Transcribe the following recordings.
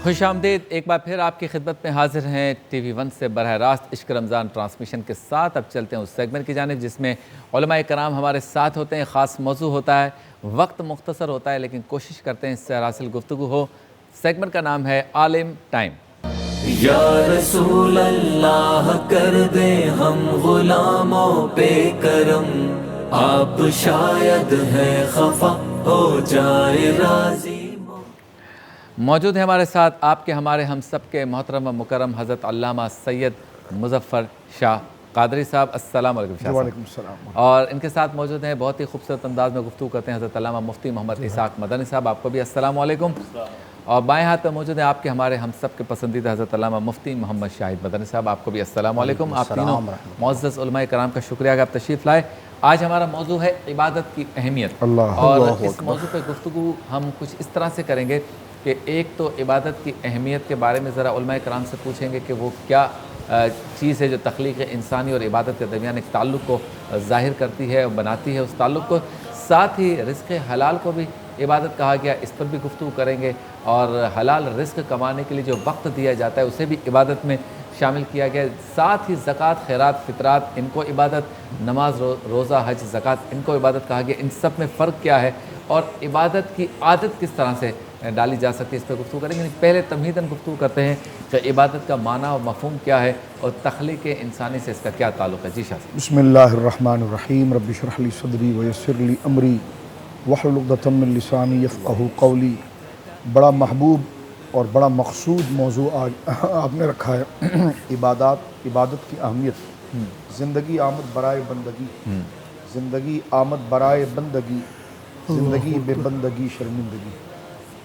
خوش آمدید، ایک بار پھر آپ کی خدمت میں حاضر ہیں ٹی وی ون سے براہ راست عشق رمضان ٹرانسمیشن کے ساتھ۔ اب چلتے ہیں اس سیگمنٹ کی جانب جس میں علماء کرام ہمارے ساتھ ہوتے ہیں، خاص موضوع ہوتا ہے، وقت مختصر ہوتا ہے لیکن کوشش کرتے ہیں اس سے حاصل گفتگو ہو۔ سیگمنٹ کا نام ہے عالم ٹائم۔ یا رسول اللہ کر دیں ہم غلاموں پہ کرم، آپ شاید ہیں خفا ہو جائے راضی۔ موجود ہے ہمارے ساتھ آپ کے ہمارے ہم سب کے محترم و مکرم حضرت علامہ سید مظفر شاہ قادری صاحب۔ السلام علیکم شاہ وعلیکم السلام۔ اور ان کے ساتھ موجود ہیں، بہت ہی خوبصورت انداز میں گفتگو کرتے ہیں، حضرت علامہ مفتی محمد اسحاق مدنی صاحب۔ آپ کو بھی السلام علیکم۔ اور بائیں ہاتھ پہ موجود ہیں آپ کے ہمارے ہم سب کے پسندیدہ حضرت علامہ مفتی محمد شاہد مدنی صاحب۔ آپ کو بھی السلام علیکم۔ آپ تینوں معزز علماء کرام کا شکریہ کہ آپ تشریف لائے۔ آج ہمارا موضوع ہے عبادت کی اہمیت، اور اس موضوع پہ گفتگو ہم کچھ اس طرح سے کریں گے کہ ایک تو عبادت کی اہمیت کے بارے میں ذرا علماء کرام سے پوچھیں گے کہ وہ کیا چیز ہے جو تخلیق انسانی اور عبادت کے درمیان ایک تعلق کو ظاہر کرتی ہے اور بناتی ہے اس تعلق کو۔ ساتھ ہی رزق حلال کو بھی عبادت کہا گیا، اس پر بھی گفتگو کریں گے، اور حلال رزق کمانے کے لیے جو وقت دیا جاتا ہے اسے بھی عبادت میں شامل کیا گیا۔ ساتھ ہی زکوٰۃ، خیرات، فطرات، ان کو عبادت، نماز، روزہ، حج، زکوٰۃ، ان کو عبادت کہا گیا۔ ان سب میں فرق کیا ہے اور عبادت کی عادت کس طرح سے ڈالی جا سکتی ہے، اس پہ گفتگو کریں گے۔ پہلے تمہیداً گفتگو کرتے ہیں کہ عبادت کا معنی و مفہوم کیا ہے اور تخلیق انسانی سے اس کا کیا تعلق ہے۔ جی شاہ صاحب۔ بسم اللہ الرحمن الرحیم، رب اشرح لی صدری ویسر لی امری واحلل عقدۃ من لسانی یفقہوا قولی۔ بڑا محبوب اور بڑا مقصود موضوع آج آپ نے رکھا ہے، عبادت کی اہمیت۔ زندگی آمد برائے بندگی، زندگی آمد برائے بندگی، زندگی بے بندگی شرمندگی۔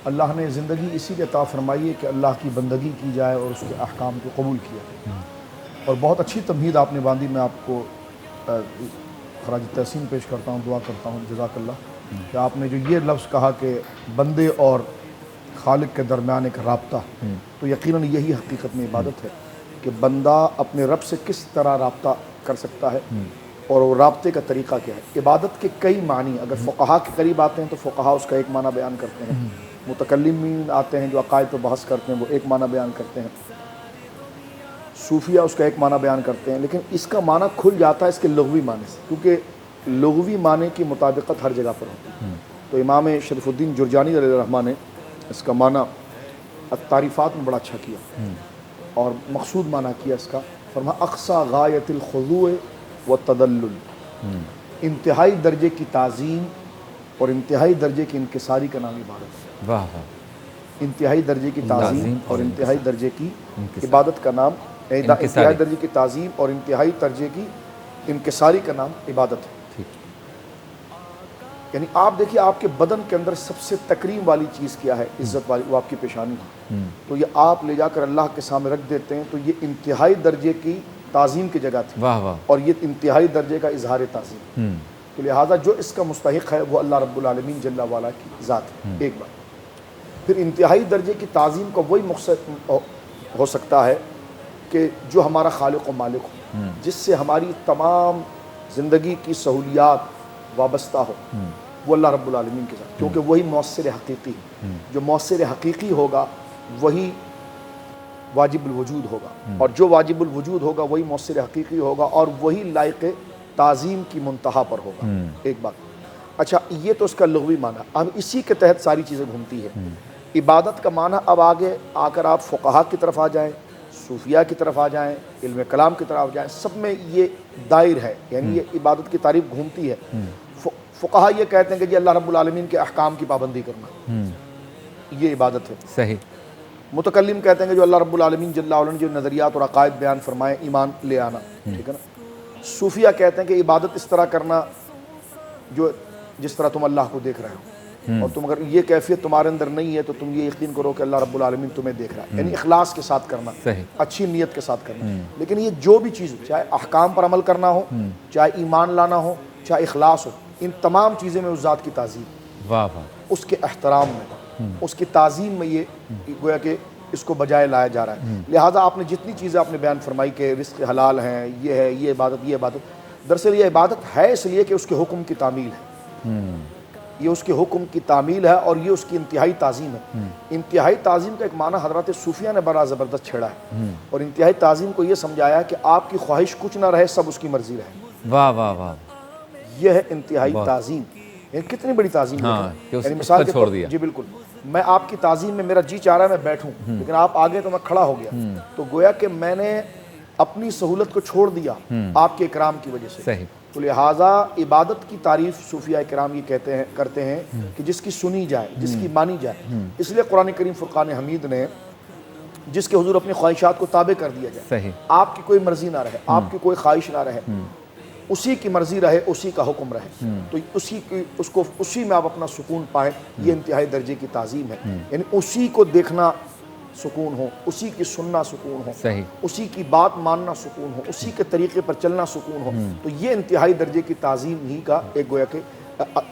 اللہ نے زندگی اسی لیے عطا فرمائی ہے کہ اللہ کی بندگی کی جائے اور اس کے احکام کو قبول کیا جائے۔ اور بہت اچھی تمہید آپ نے باندھی، میں آپ کو خراج تحسین پیش کرتا ہوں، دعا کرتا ہوں جزاک اللہ، کہ آپ نے جو یہ لفظ کہا کہ بندے اور خالق کے درمیان ایک رابطہ، تو یقیناً یہی حقیقت میں عبادت ہے کہ بندہ اپنے رب سے کس طرح رابطہ کر سکتا ہے اور وہ رابطے کا طریقہ کیا ہے۔ عبادت کے کئی معنی، اگر فقہا کے قریب آتے ہیں تو فقہا اس کا ایک معنی بیان کرتے ہیں، متکلمین آتے ہیں جو عقائد پہ بحث کرتے ہیں وہ ایک معنی بیان کرتے ہیں، صوفیہ اس کا ایک معنی بیان کرتے ہیں، لیکن اس کا معنی کھل جاتا ہے اس کے لغوی معنی سے، کیونکہ لغوی معنی کی مطابقت ہر جگہ پر ہوتی ہے۔ تو امام شریف الدین جرجانی علیہ الرحمہ نے اس کا معنی التعریفات میں بڑا اچھا کیا اور مقصود معنی کیا اس کا، فرمایا اقصی غایت الخضوع والتذلل، انتہائی درجے کی تعظیم اور انتہائی درجے کی انکساری کا نام عبادت ہے۔ واہ واہ۔ انتہائی درجے کی تعظیم اور انتہائی درجے کی عبادت کا نام، انتہائی درجے کی تعظیم اور انتہائی درجے کی انکساری کا نام عبادت ہے۔ یعنی آپ دیکھیے آپ کے بدن کے اندر سب سے تکریم والی چیز کیا ہے، عزت والی، وہ آپ کی پیشانی ہے، تو یہ آپ لے جا کر اللہ کے سامنے رکھ دیتے ہیں، تو یہ انتہائی درجے کی تعظیم کی جگہ تھی، واہ واہ۔ اور یہ انتہائی درجے کا اظہار تعظیم، تو لہٰذا جو اس کا مستحق ہے وہ اللہ رب العالمین جل وعلا کی ذات ہے، ایک بات۔ پھر انتہائی درجے کی تعظیم کا وہی مقصد ہو سکتا ہے کہ جو ہمارا خالق و مالک ہو، جس سے ہماری تمام زندگی کی سہولیات وابستہ ہو، وہ اللہ رب العالمین کے ساتھ، کیونکہ وہی مؤثر حقیقی ہے۔ جو مؤثر حقیقی ہوگا وہی واجب الوجود ہوگا، اور جو واجب الوجود ہوگا وہی مؤثر حقیقی ہوگا، اور وہی لائق تعظیم کی منتہا پر ہوگا، ایک بات۔ اچھا، یہ تو اس کا لغوی معنی، اب اسی کے تحت ساری چیزیں گھومتی ہے۔ عبادت کا معنی اب آگے آ کر آپ فقہا کی طرف آ جائیں، صوفیہ کی طرف آ جائیں، علم کلام کی طرف آ جائیں، سب میں یہ دائر ہے، یعنی یہ عبادت کی تعریف گھومتی ہے۔ فقہا یہ کہتے ہیں کہ جی اللہ رب العالمین کے احکام کی پابندی کرنا، یہ عبادت ہے۔ صحیح۔ متکلم کہتے ہیں کہ جو اللہ رب العالمین جل وعلا نے جو نظریات اور عقائد بیان فرمائے، ایمان لے آنا، ٹھیک ہے نا۔ صوفیہ کہتے ہیں کہ عبادت اس طرح کرنا جو جس طرح تم اللہ کو دیکھ رہے ہو، اور تم اگر یہ کیفیت تمہارے اندر نہیں ہے تو تم یہ یقین کرو کہ اللہ رب العالمین تمہیں دیکھ رہا ہے، یعنی اخلاص کے ساتھ کرنا، اچھی نیت کے ساتھ کرنا۔ لیکن یہ جو بھی چیز ہو، چاہے احکام پر عمل کرنا ہو، چاہے ایمان لانا ہو، چاہے اخلاص ہو، ان تمام چیزیں میں اس ذات کی تعظیم، واہ واہ، اس کے احترام میں، اس کی تعظیم میں یہ گویا کہ اس کو بجائے لایا جا رہا ہے۔ لہٰذا آپ نے جتنی چیزیں آپ نے بیان فرمائی کہ رزق حلال ہیں، یہ ہے، یہ عبادت، یہ عبادت، دراصل یہ عبادت ہے اس لیے کہ اس کے حکم کی تعمیل ہے۔ یہ اس کے حکم کی تعمیل ہے اور یہ اس کی انتہائی تعظیم ہے۔ انتہائی تعظیم کا ایک معنی حضرات صوفیہ نے بڑا زبردست چھیڑا ہے، اور انتہائی تعظیم کو یہ سمجھایا کہ آپ کی خواہش کچھ نہ رہے، سب اس کی مرضی رہے۔ واہ واہ واہ، یہ ہے انتہائی تعظیم۔ یعنی کتنی بڑی تعظیم ہے، کہ اس یعنی کو مثال کے چھوڑ طور دیا۔ جی بالکل، میں آپ کی تعظیم میں میرا جی چاہ رہا ہے میں بیٹھوں، لیکن آپ آگے تو میں کھڑا ہو گیا، تو گویا کہ میں نے اپنی سہولت کو چھوڑ دیا آپ کے اکرام کی وجہ سے۔ صحیح۔ تو لہٰذا عبادت کی تعریف صوفیہ کرام یہ کرتے ہیں کہ جس کی سنی جائے، جس کی مانی جائے۔ اس لیے قرآن کریم فرقان حمید نے جس کے حضور اپنی خواہشات کو تابع کر دیا جائے، صحیح، آپ کی کوئی مرضی نہ رہے، آپ کی کوئی خواہش نہ رہے، اسی کی مرضی رہے، اسی کا حکم رہے، تو اسی میں آپ اپنا سکون پائیں، یہ انتہائی درجے کی تعظیم ہے۔ یعنی اسی کو دیکھنا سکون ہو، اسی کی سننا سکون ہو، صحیح، اسی کی بات ماننا سکون ہو، اسی کے طریقے پر چلنا سکون ہو، تو یہ انتہائی درجے کی تعظیم ہی کا ایک گویا کہ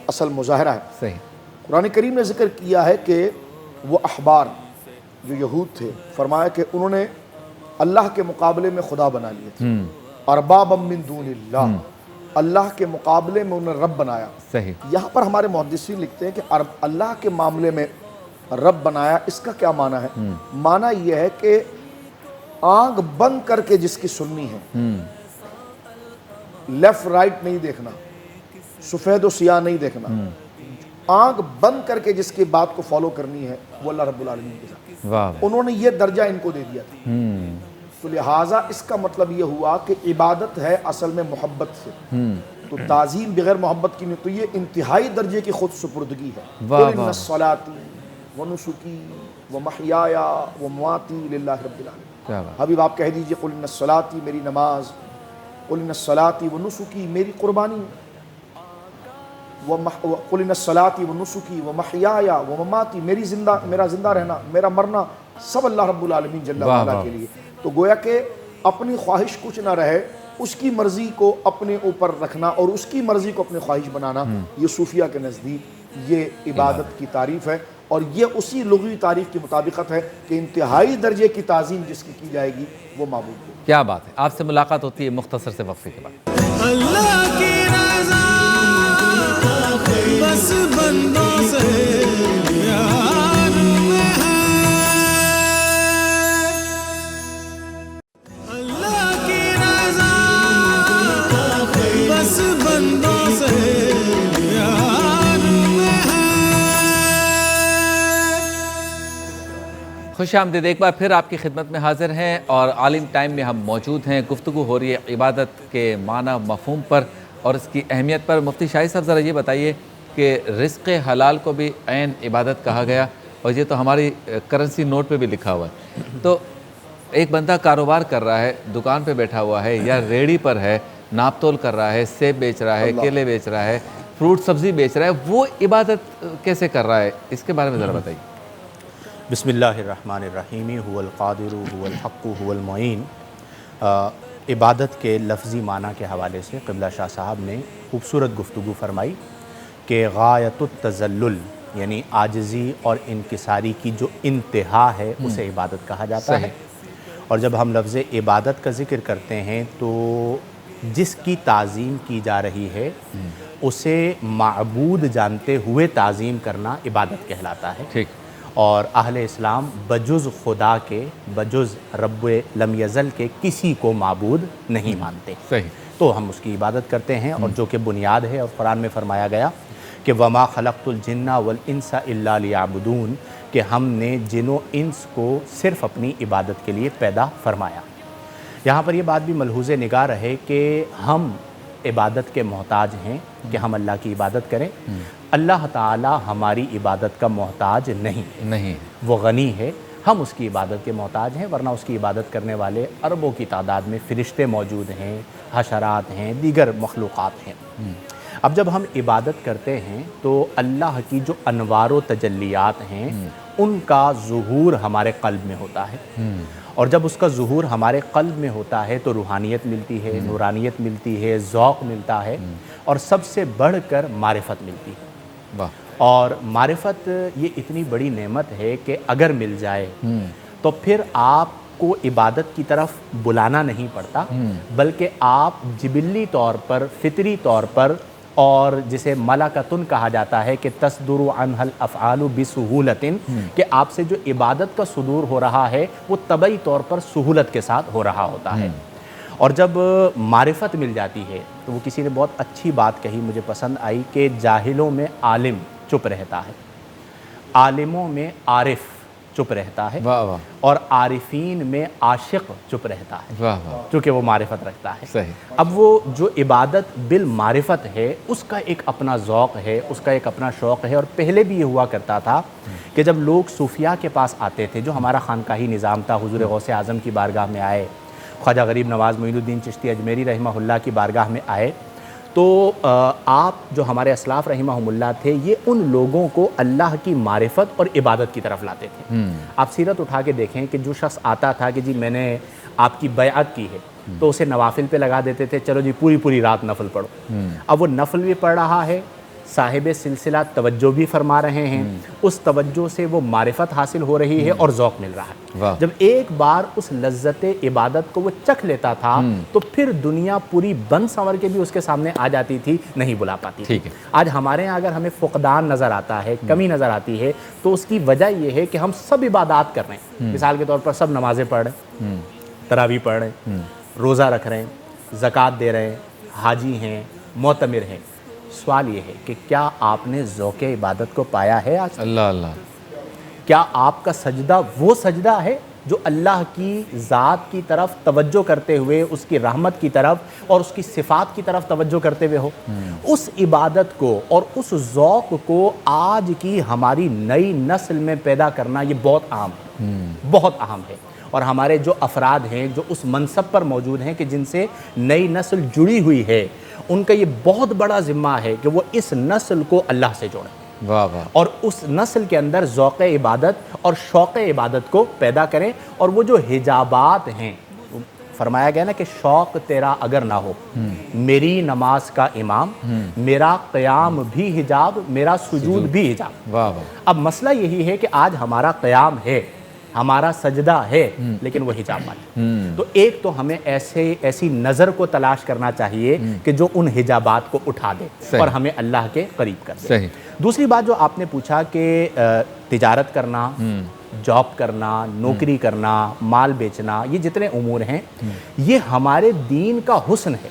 اصل مظاہرہ ہے۔ صحیح، قرآن کریم نے ذکر کیا ہے کہ وہ احبار جو یہود تھے، فرمایا کہ انہوں نے اللہ کے مقابلے میں خدا بنا لیے تھے، اربابا من دون اللہ، اللہ کے مقابلے میں انہوں نے رب بنایا۔ صحیح، یہاں پر ہمارے محدثین لکھتے ہیں کہ اللہ کے معاملے میں رب بنایا، اس کا کیا معنی ہے؟ معنی یہ ہے کہ آنکھ بند کر کے جس کی سننی ہے، لیفٹ رائٹ نہیں دیکھنا، سفید و سیاہ نہیں دیکھنا، آنکھ بند کر کے جس کی بات کو فالو کرنی ہے، وہ اللہ رب العالمین کے ساتھ۔ واہ، انہوں نے یہ درجہ ان کو دے دیا تھا، تو لہٰذا اس کا مطلب یہ ہوا کہ عبادت ہے اصل میں محبت سے، تو تعظیم بغیر محبت کی نہیں، تو یہ انتہائی درجے کی خود سپردگی ہے۔ واہ قُلْ إِنَّ واہ، الصَّلَاةِ وَنُسُكِي وَمَحْيَايَ وَمَمَاتِي لِلَّهِ رَبِّ الْعَالَمِينَ۔ کیا بات، حبیب آپ کہہ دیجئے قُلْ إِنَّ الصَّلَاةِ میری نماز، قُلْ إِنَّ الصَّلَاةِ وَنُسُكِي میری قربانی، قُلْ إِنَّ الصَّلَاةِ وَنُسُكِي وَمَحْيَايَ وَمَمَاتِي میرا زندہ رہنا، میرا مرنا، سب اللہ رب العالمین جل وعلا کے لیے۔ تو گویا کہ اپنی خواہش کچھ نہ رہے، اس کی مرضی کو اپنے اوپر رکھنا اور اس کی مرضی کو اپنی خواہش بنانا، یہ صوفیہ کے نزدیک یہ عبادت کی تعریف ہے، اور یہ اسی لغوی تعریف کی مطابقت ہے کہ انتہائی درجے کی تعظیم جس کی جائے گی وہ معبود کو۔ کیا بات ہے۔ آپ سے ملاقات ہوتی ہے مختصر سے وقفے کے بعد۔ اللہ کی رضا بس بندوں سے پیار میں ہے، اللہ کی رضا بس بندوں سے پیار میں ہے۔ خوش آمدید، ایک بار پھر آپ کی خدمت میں حاضر ہیں اور عالم ٹائم میں ہم موجود ہیں۔ گفتگو ہو رہی ہے عبادت کے معنی مفہوم پر اور اس کی اہمیت پر۔ مفتی شاہد صاحب ذرا یہ بتائیے کہ رزق حلال کو بھی عین عبادت کہا گیا، اور یہ تو ہماری کرنسی نوٹ پہ بھی لکھا ہوا ہے۔ تو ایک بندہ کاروبار کر رہا ہے، دکان پہ بیٹھا ہوا ہے یا ریڑھی پر ہے، ناپ تول کر رہا ہے، سیب بیچ رہا ہے، کیلے بیچ رہا ہے، فروٹ سبزی بیچ رہا ہے، وہ عبادت کیسے کر رہا ہے؟ اس کے بارے میں ذرا بتائیے۔ بسم اللہ الرحمن الرحیم، هو القادر هو الحق هو المعین۔ عبادت کے لفظی معنی کے حوالے سے قبلہ شاہ صاحب نے خوبصورت گفتگو فرمائی کہ غایت التذلل یعنی عاجزی اور انکساری کی جو انتہا ہے اسے عبادت کہا جاتا ہے۔ اور جب ہم لفظ عبادت کا ذکر کرتے ہیں تو جس کی تعظیم کی جا رہی ہے اسے معبود جانتے ہوئے تعظیم کرنا عبادت کہلاتا ہے۔ ٹھیک، اور اہل اسلام بجز خدا کے، بجز رب لم یزل کے کسی کو معبود نہیں مانتے، صحیح، تو ہم اس کی عبادت کرتے ہیں، اور جو کہ بنیاد ہے۔ اور قرآن میں فرمایا گیا کہ وما خلقت الجن والانس الا لیعبدون، کہ ہم نے جن و انس کو صرف اپنی عبادت کے لیے پیدا فرمایا۔ یہاں پر یہ بات بھی ملحوظ نگاہ رہے کہ ہم عبادت کے محتاج ہیں کہ ہم اللہ کی عبادت کریں، اللہ تعالی ہماری عبادت کا محتاج نہیں، وہ غنی ہے، ہم اس کی عبادت کے محتاج ہیں، ورنہ اس کی عبادت کرنے والے اربوں کی تعداد میں فرشتے موجود ہیں، حشرات ہیں، دیگر مخلوقات ہیں۔ اب جب ہم عبادت کرتے ہیں تو اللہ کی جو انوار و تجلیات ہیں ان کا ظہور ہمارے قلب میں ہوتا ہے، اور جب اس کا ظہور ہمارے قلب میں ہوتا ہے تو روحانیت ملتی ہے، نورانیت ملتی ہے، ذوق ملتا ہے، اور سب سے بڑھ کر معرفت ملتی ہے۔ اور معرفت یہ اتنی بڑی نعمت ہے کہ اگر مل جائے تو پھر آپ کو عبادت کی طرف بلانا نہیں پڑتا، بلکہ آپ جبلی طور پر، فطری طور پر اور جسے ملکتن کہا جاتا ہے کہ تصدر عنہ الافعال بسہولت، کہ آپ سے جو عبادت کا صدور ہو رہا ہے وہ طبعی طور پر سہولت کے ساتھ ہو رہا ہوتا ہے۔ اور جب معرفت مل جاتی ہے تو وہ کسی نے بہت اچھی بات کہی، مجھے پسند آئی، کہ جاہلوں میں عالم چپ رہتا ہے، عالموں میں عارف چپ رہتا ہے، واہ واہ اور عارفین میں عاشق چپ رہتا ہے، واہ واہ، چونکہ وہ معرفت رکھتا ہے۔ صحیح۔ اب وہ جو عبادت بالمعرفت ہے اس کا ایک اپنا ذوق ہے، اس کا ایک اپنا شوق ہے، اور پہلے بھی یہ ہوا کرتا تھا کہ جب لوگ صوفیاء کے پاس آتے تھے، جو ہمارا خانقاہی نظام تھا، حضور غوث اعظم کی بارگاہ میں آئے، خواجہ غریب نواز معین الدین چشتی اجمیری رحمہ اللہ کی بارگاہ میں آئے، تو آپ جو ہمارے اسلاف رحمہم اللہ تھے، یہ ان لوگوں کو اللہ کی معرفت اور عبادت کی طرف لاتے تھے۔ آپ سیرت اٹھا کے دیکھیں کہ جو شخص آتا تھا کہ جی میں نے آپ کی بیعت کی ہے، تو اسے نوافل پہ لگا دیتے تھے، چلو جی پوری رات نفل پڑھو۔ اب وہ نفل بھی پڑھ رہا ہے، صاحب سلسلہ توجہ بھی فرما رہے ہیں، اس توجہ سے وہ معرفت حاصل ہو رہی ہے اور ذوق مل رہا ہے۔ جب ایک بار اس لذت عبادت کو وہ چکھ لیتا تھا تو پھر دنیا پوری بن سنور کے بھی اس کے سامنے آ جاتی تھی، نہیں بلا پاتی تھی۔ آج ہمارے ہاں اگر ہمیں فقدان نظر آتا ہے، کمی نظر آتی ہے، تو اس کی وجہ یہ ہے کہ ہم سب عبادات کر رہے ہیں، مثال کے طور پر سب نمازیں پڑھ رہے ہیں، تراویح پڑھ رہے ہیں، روزہ رکھ رہے ہیں، زکوٰۃ دے رہے ہیں، حاجی ہیں، معتمر ہیں۔ سوال یہ ہے کہ کیا آپ نے ذوق عبادت کو پایا ہے آج؟ اللہ اللہ، کیا آپ کا سجدہ وہ سجدہ ہے جو اللہ کی ذات کی طرف توجہ کرتے ہوئے، اس کی رحمت کی طرف اور اس کی صفات کی طرف توجہ کرتے ہوئے ہو؟ اس عبادت کو اور اس ذوق کو آج کی ہماری نئی نسل میں پیدا کرنا یہ بہت اہم ہے، بہت اہم ہے۔ اور ہمارے جو افراد ہیں جو اس منصب پر موجود ہیں کہ جن سے نئی نسل جڑی ہوئی ہے، ان کا یہ بہت بڑا ذمہ ہے کہ وہ اس نسل کو اللہ سے جوڑیں، واہ واہ، اور اس نسل کے اندر ذوق عبادت اور شوق عبادت کو پیدا کریں۔ اور وہ جو حجابات ہیں، فرمایا گیا نا کہ شوق تیرا اگر نہ ہو، میری نماز کا امام، میرا قیام بھی حجاب، میرا سجود بھی حجاب۔ واہ واہ، اب مسئلہ یہی ہے کہ آج ہمارا قیام ہے، ہمارا سجدہ ہے، لیکن وہ حجاب والا۔ تو ایک تو ہمیں ایسی نظر کو تلاش کرنا چاہیے کہ جو ان حجابات کو اٹھا دے اور ہمیں اللہ کے قریب کر دے۔ دوسری بات جو آپ نے پوچھا کہ تجارت کرنا، جاب کرنا، نوکری کرنا، مال بیچنا، یہ جتنے امور ہیں یہ ہمارے دین کا حسن ہے،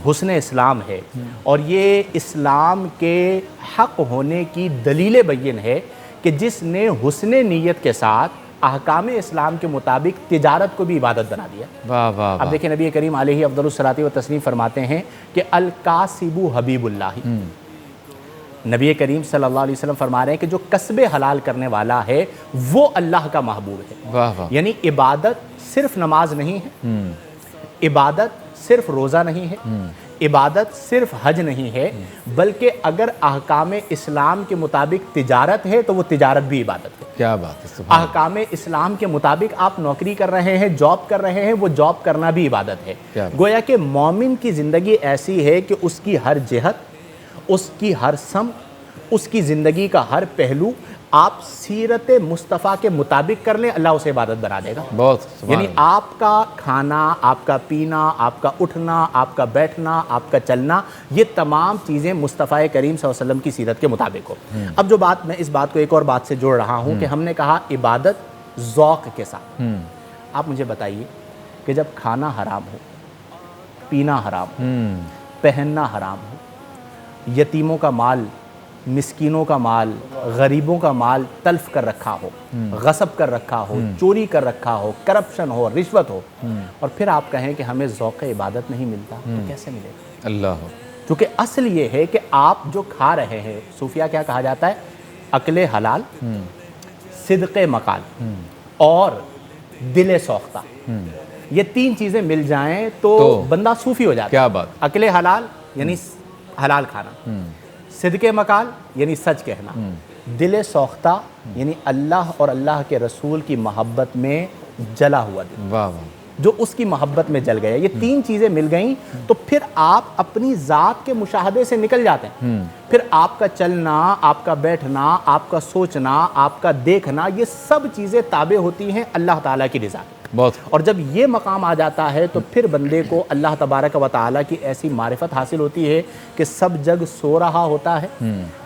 حسن اسلام ہے، اور یہ اسلام کے حق ہونے کی دلیل بین ہے کہ جس نے حسن نیت کے ساتھ احکام اسلام کے مطابق تجارت کو بھی عبادت بنا دیا۔ واہ واہ، اب دیکھیں نبی کریم علیہ افضل الصلاۃ والتسلیم فرماتے ہیں کہ الکاسب حبیب اللہ، نبی کریم صلی اللہ علیہ وسلم فرما رہے ہیں کہ جو کسب حلال کرنے والا ہے وہ اللہ کا محبوب ہے۔ واہ واہ، یعنی عبادت صرف نماز نہیں ہے، عبادت صرف روزہ نہیں ہے، عبادت صرف حج نہیں ہے، بلکہ اگر احکام اسلام کے مطابق تجارت ہے تو وہ تجارت بھی عبادت ہے۔ کیا بات ہے، سبحان احکام اسلام کے مطابق آپ نوکری کر رہے ہیں، جاب کر رہے ہیں، وہ جاب کرنا بھی عبادت ہے۔ گویا کہ مومن کی زندگی ایسی ہے کہ اس کی ہر جہت، اس کی ہر سمت، اس کی زندگی کا ہر پہلو آپ سیرت مصطفیٰ کے مطابق کر لیں، اللہ اسے عبادت بنا دے گا۔ بہت سبحان یعنی آپ کا کھانا، آپ کا پینا، آپ کا اٹھنا، آپ کا بیٹھنا، آپ کا چلنا، یہ تمام چیزیں مصطفیٰ کریم صلی اللہ علیہ وسلم کی سیرت کے مطابق ہو۔ اب جو بات میں اس بات کو ایک اور بات سے جوڑ رہا ہوں کہ ہم نے کہا عبادت ذوق کے ساتھ، آپ مجھے بتائیے کہ جب کھانا حرام ہو، پینا حرام ہو، پہننا حرام ہو، یتیموں کا مال، مسکینوں کا مال، غریبوں کا مال تلف کر رکھا ہو، غصب کر رکھا ہو، چوری کر رکھا ہو، کرپشن ہو، رشوت ہو، اور پھر آپ کہیں کہ ہمیں ذوق عبادت نہیں ملتا، تو کیسے ملے گا؟ اللہ، کیونکہ اصل یہ ہے کہ آپ جو کھا رہے ہیں، صوفیہ کیا کہا جاتا ہے؟ عقل حلال، صدق مقال اور دل سوختہ، یہ تین چیزیں مل جائیں تو بندہ صوفی ہو جاتا ہے۔ کیا بات، عقل حلال یعنی حلال کھانا، صدق مقال یعنی سچ کہنا، دل سوختہ یعنی اللہ اور اللہ کے رسول کی محبت میں جلا ہوا دل، واہ واہ، جو اس کی محبت میں جل گیا۔ یہ تین چیزیں مل گئیں تو پھر آپ اپنی ذات کے مشاہدے سے نکل جاتے ہیں۔ پھر آپ کا چلنا، آپ کا بیٹھنا، آپ کا سوچنا، آپ کا دیکھنا، یہ سب چیزیں تابع ہوتی ہیں اللہ تعالیٰ کی رضا کی۔ بہت اور جب یہ مقام آ جاتا ہے تو پھر بندے کو اللہ تبارک و تعالیٰ کی ایسی معرفت حاصل ہوتی ہے کہ سب جگ سو رہا ہوتا ہے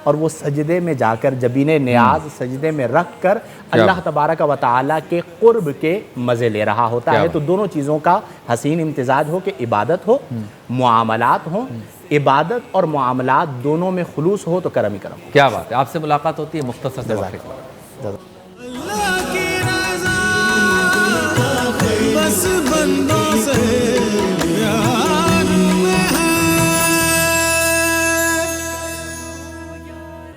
اور وہ سجدے میں جا کر جبین نیاز سجدے میں رکھ کر اللہ تبارک و تعالیٰ کے قرب کے مزے لے رہا ہوتا ہے۔ تو دونوں چیزوں کا حسین امتزاج ہو کہ عبادت ہو، معاملات ہوں، عبادت اور معاملات دونوں میں خلوص ہو تو کرم ہی کرم ہو۔ کیا بات ہے، آپ سے ملاقات ہوتی ہے مختصر سے وقت کے بعد۔